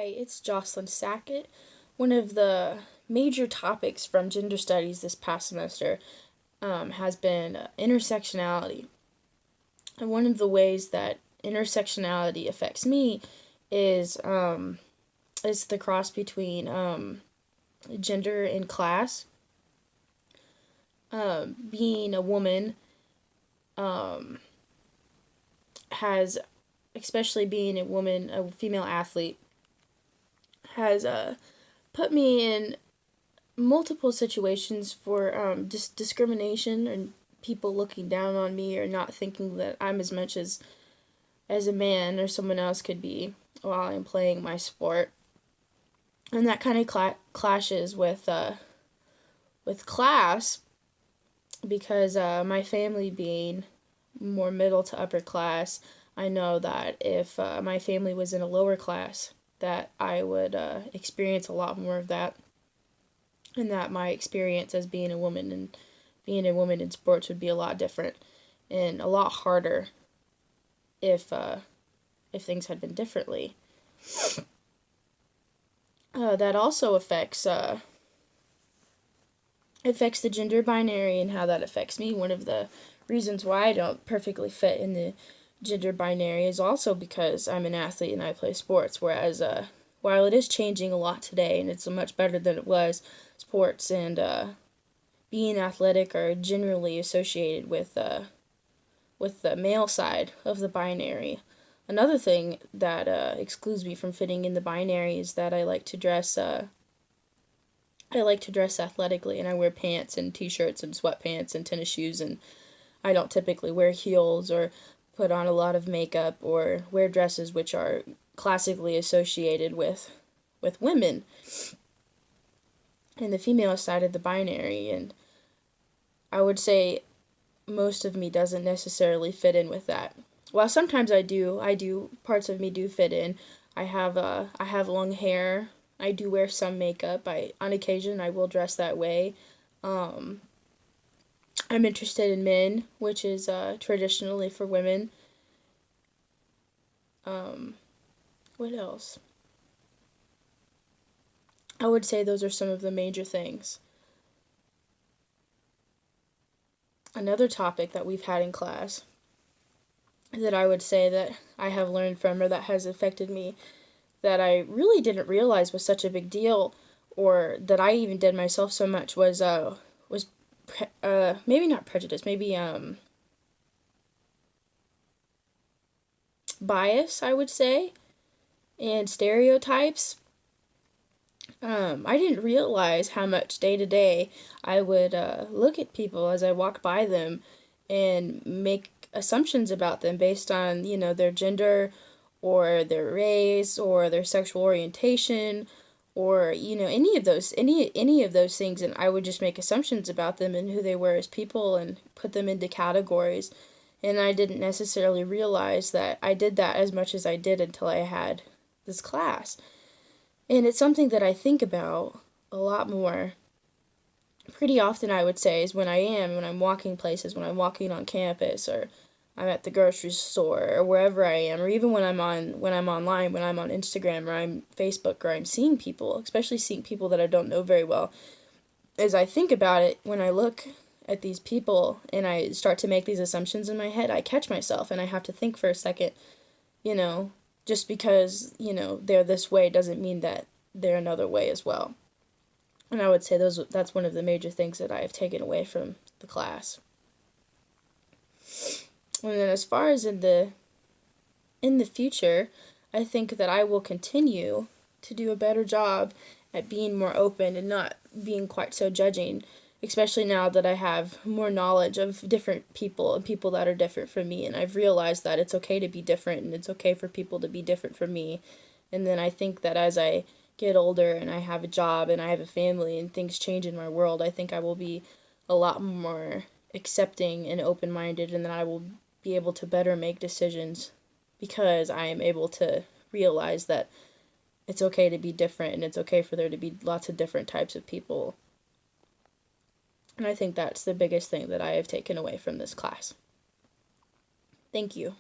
it's Jocelyn Sackett. One of the major topics from gender studies this past semester has been intersectionality. And one of the ways that intersectionality affects me is is the cross between gender and class. Being a woman um, has, especially being a woman, a female athlete, has put me in multiple situations for discrimination and people looking down on me or not thinking that I'm as much as a man or someone else could be while I'm playing my sport. And that kind of clashes with class because my family being more middle to upper class, I know that if my family was in a lower class, that I would experience a lot more of that, and that my experience as being a woman and being a woman in sports would be a lot different and a lot harder if things had been differently. That also affects the gender binary and how that affects me. One of the reasons why I don't perfectly fit in the gender binary is also because I'm an athlete and I play sports. Whereas, while it is changing a lot today and it's much better than it was, sports and being athletic are generally associated with the male side of the binary. Another thing that excludes me from fitting in the binary is that I like to dress. I like to dress athletically, and I wear pants and t-shirts and sweatpants and tennis shoes, and I don't typically wear heels or put on a lot of makeup or wear dresses which are classically associated with women in the female side of the binary. And I would say most of me doesn't necessarily fit in with that. Well, sometimes I do parts of me do fit in. I have long hair. I do wear some makeup. I on occasion I will dress that way. Um, I'm interested in men, which is traditionally for women. Um, what else? I would say those are some of the major things. Another topic that we've had in class that I would say that I have learned from or that has affected me that I really didn't realize was such a big deal, or that I even did myself so much was maybe not prejudice, maybe bias, I would say, and stereotypes. I didn't realize how much day to day I would look at people as I walked by them and make assumptions about them based on, their gender or their race or their sexual orientation or, any of those things, and I would just make assumptions about them and who they were as people and put them into categories. And I didn't necessarily realize that I did that as much as I did until I had this class. And it's something that I think about a lot more pretty often, I would say, is when I'm walking places, when I'm walking on campus or I'm at the grocery store or wherever I am, or even when I'm online, when I'm on Instagram or I'm Facebook or I'm seeing people, especially seeing people that I don't know very well. As I think about it, when I look at these people and I start to make these assumptions in my head, I catch myself and I have to think for a second, you know, just because, they're this way doesn't mean that they're another way as well. And I would say that's one of the major things that I have taken away from the class. And then as far as in the future, I think that I will continue to do a better job at being more open and not being quite so judging, especially now that I have more knowledge of different people and people that are different from me. And I've realized that it's okay to be different and it's okay for people to be different from me. And then I think that as I get older and I have a job and I have a family and things change in my world, I think I will be a lot more accepting and open minded, and then I will be able to better make decisions because I am able to realize that it's okay to be different and it's okay for there to be lots of different types of people. And I think that's the biggest thing that I have taken away from this class. Thank you.